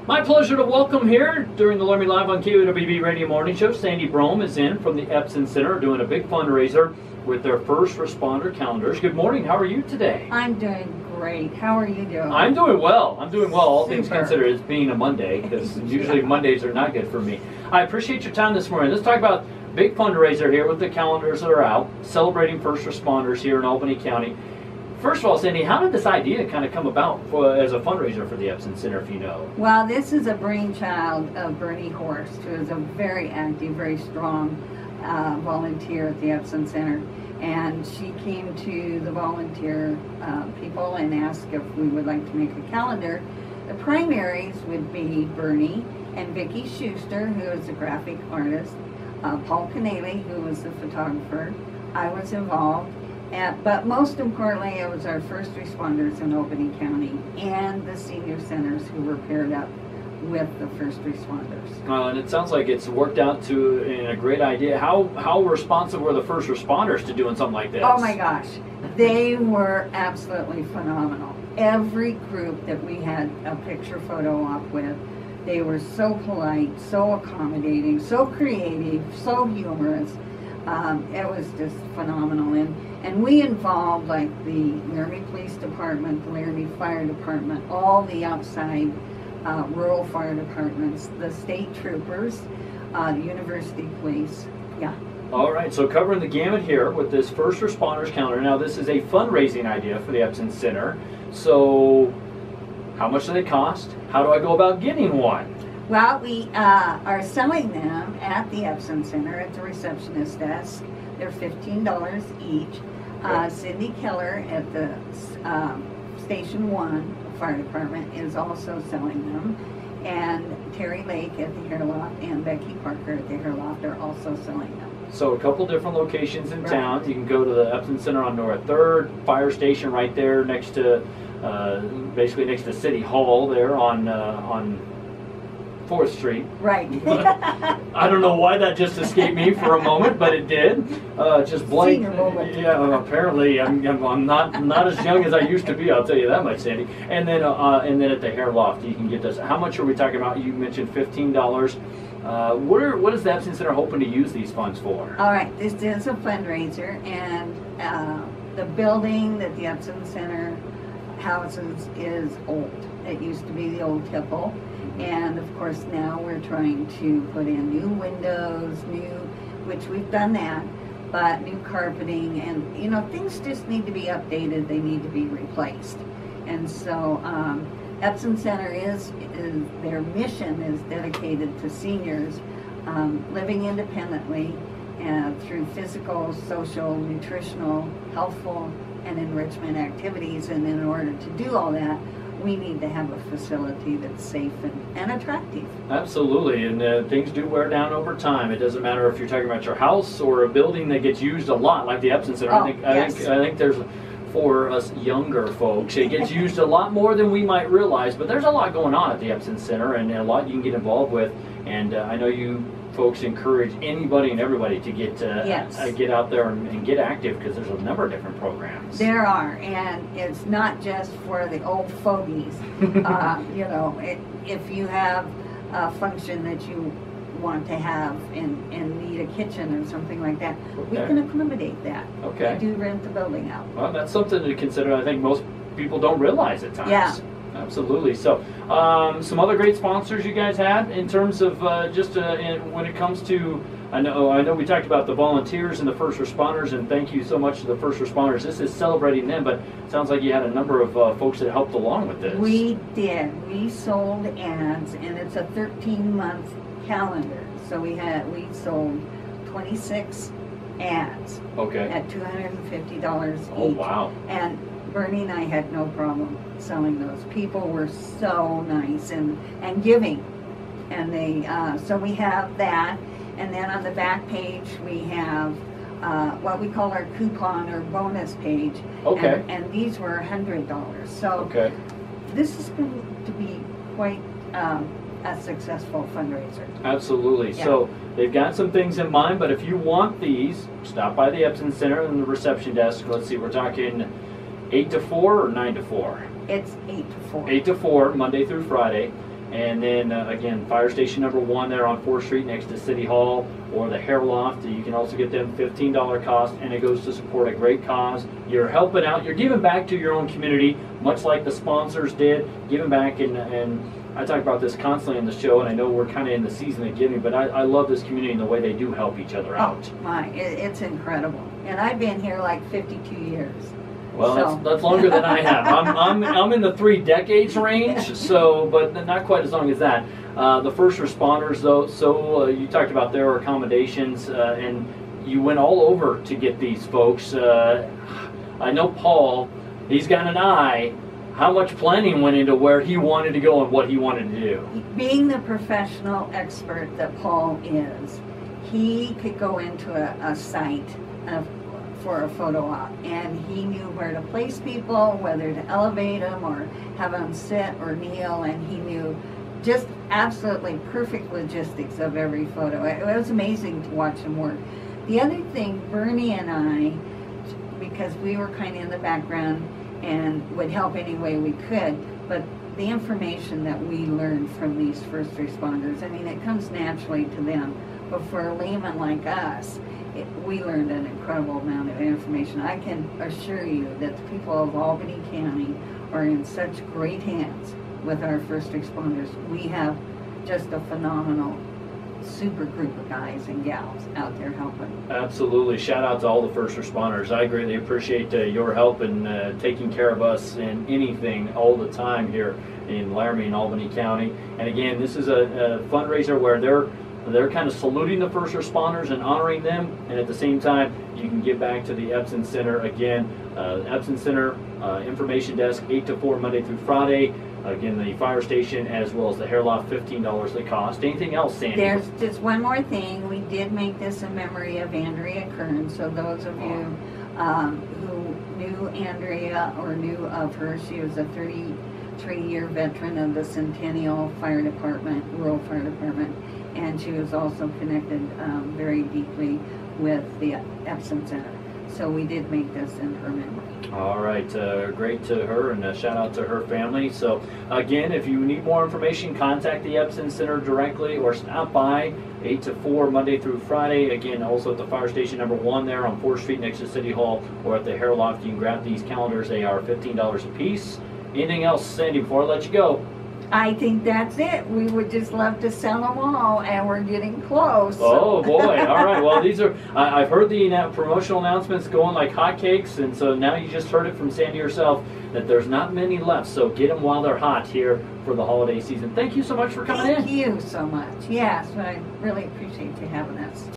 My pleasure to welcome here during the Laramie Live on KOWB Radio Morning Show. Sandi Brome is in from the Eppson Center doing a big fundraiser with their first responder calendars. Good morning. How are you today? I'm doing great. How are you doing? I'm doing well. I'm doing well, all Super. things considered. It's being a Monday because usually Mondays are not good for me. I appreciate your time this morning. Let's talk about big fundraiser here with the calendars that are out, celebrating first responders here in Albany County. First of all, Sandi, how did this idea kind of come about as a fundraiser for the Eppson Center, if you know? Well, this is a brainchild of Bernie Horst, who is a very active, very strong volunteer at the Eppson Center. And she came to the volunteer people and asked if we would like to make a calendar. The primaries would be Bernie and Vicki Schuster, who is a graphic artist, Paul Canale, who was the photographer. I was involved. But most importantly, it was our first responders in Albany County and the senior centers who were paired up with the first responders. And it sounds like it's worked out to in a great idea. How responsive were the first responders to doing something like this? Oh my gosh, they were absolutely phenomenal. Every group that we had a picture photo op with, they were so polite, so accommodating, so creative, so humorous. It was just phenomenal. And we involved like the Laramie Police Department, the Laramie Fire Department, all the outside rural fire departments, the state troopers, the university police. Yeah. All right, so covering the gamut here with this first responders calendar. Now this is a fundraising idea for the Eppson Center. So how much do they cost? How do I go about getting one? Well, we are selling them at the Eppson Center at the receptionist desk. They're $15 each. Cindy Keller at the Station 1 Fire Department is also selling them. And Terry Lake at the Hair Loft and Becky Parker at the Hair Loft are also selling them. So a couple different locations in town. You can go to the Eppson Center on North 3rd, fire station right there next to, basically next to City Hall there on 4th Street. Right. I don't know why that just escaped me for a moment, but it did. Just blank. Yeah, apparently I'm not as young as I used to be. I'll tell you that much, Sandi. And then at the Hair Loft, you can get this. How much are we talking about? You mentioned $15. What is the Eppson Center hoping to use these funds for? All right, this is a fundraiser, and the building that the Eppson Center houses is old. It used to be the old Tipple. And of course now we're trying to put in new windows, which we've done that, but new carpeting, and you know, things just need to be updated, they need to be replaced. And so Eppson Center their mission is dedicated to seniors living independently through physical, social, nutritional, healthful, and enrichment activities. And in order to do all that, we need to have a facility that's safe and attractive. Absolutely, and things do wear down over time. It doesn't matter if you're talking about your house or a building that gets used a lot, like the Eppson Center. Oh, I think there's, for us younger folks, it gets used a lot more than we might realize. But there's a lot going on at the Eppson Center, and a lot you can get involved with. And I know you folks encourage anybody and everybody to get out there and get active, because there's a number of different programs. There are, and it's not just for the old fogies. You know, if you have a function that you want to have and need a kitchen or something like that, we can accommodate that. Okay. We do rent the building out. Well, that's something to consider. I think most people don't realize at times. Yeah. Absolutely. So, some other great sponsors you guys had in terms of when it comes to. I know we talked about the volunteers and the first responders, and thank you so much to the first responders. This is celebrating them, but it sounds like you had a number of folks that helped along with this. We did. We sold ads, and it's a 13-month calendar. So we sold 26 ads. Okay. At $250 each. Oh wow. And Bernie and I had no problem selling those. People were so nice and giving, and they so we have that. And then on the back page we have what we call our coupon or bonus page. Okay. And these were $100. So okay. This is going to be quite a successful fundraiser. Absolutely. Yeah. So they've got some things in mind, but if you want these, stop by the Eppson Center and the reception desk. Let's see, we're talking 8 to 4 or 9 to 4? It's 8 to 4. 8 to 4, Monday through Friday. And then again, fire station number 1 there on 4th Street next to City Hall, or the Hair Loft. You can also get them $15 cost, and it goes to support a great cause. You're helping out, you're giving back to your own community, much like the sponsors did, giving back. And I talk about this constantly in the show, and I know we're kind of in the season of giving, but I love this community and the way they do help each other out. Oh my, it's incredible. And I've been here like 52 years. Well, so. that's longer than I have. I'm in the 3 decades range, so but not quite as long as that. The first responders, though, so you talked about their accommodations, and you went all over to get these folks. I know Paul, he's got an eye. How much planning went into where he wanted to go and what he wanted to do? Being the professional expert that Paul is, he could go into a site for a photo op, and he knew where to place people, whether to elevate them or have them sit or kneel, and he knew just absolutely perfect logistics of every photo. It was amazing to watch him work. The other thing, Bernie and I, because we were kind of in the background and would help any way we could, but the information that we learned from these first responders, I mean, it comes naturally to them, but for a layman like us, we learned an incredible amount of information. I can assure you that the people of Albany County are in such great hands with our first responders. We have just a phenomenal, super group of guys and gals out there helping. Absolutely. Shout out to all the first responders. I greatly appreciate your help in taking care of us in anything all the time here in Laramie and Albany County. And again, this is a fundraiser where they're kind of saluting the first responders and honoring them, and at the same time you can give back to the Eppson Center. Again, Eppson Center information desk 8 to 4 Monday through Friday. Again, the fire station as well as the hair loft, $15 the cost. Anything else, Sandy? There's just one more thing. We did make this in memory of Andrea Kern, so those of you who knew Andrea or knew of her, she was a 33-year veteran of the Centennial Fire Department, Rural Fire Department, and she was also connected very deeply with the Eppson Center. So we did make this in her memory. All right, great to her, and a shout out to her family. So again, if you need more information, contact the Eppson Center directly or stop by 8 to 4 Monday through Friday. Again, also at the fire station number 1 there on 4th Street next to City Hall, or at the hair loft. You can grab these calendars. They are $15 a piece. Anything else, Sandy, before I let you go? I think that's it. We would just love to sell them all, and we're getting close. Oh boy! All right. Well, these are. I've heard the promotional announcements going like hotcakes, and so now you just heard it from Sandy herself that there's not many left. So get them while they're hot here for the holiday season. Thank you so much for coming in. Thank you so much. Yes, I really appreciate you having us.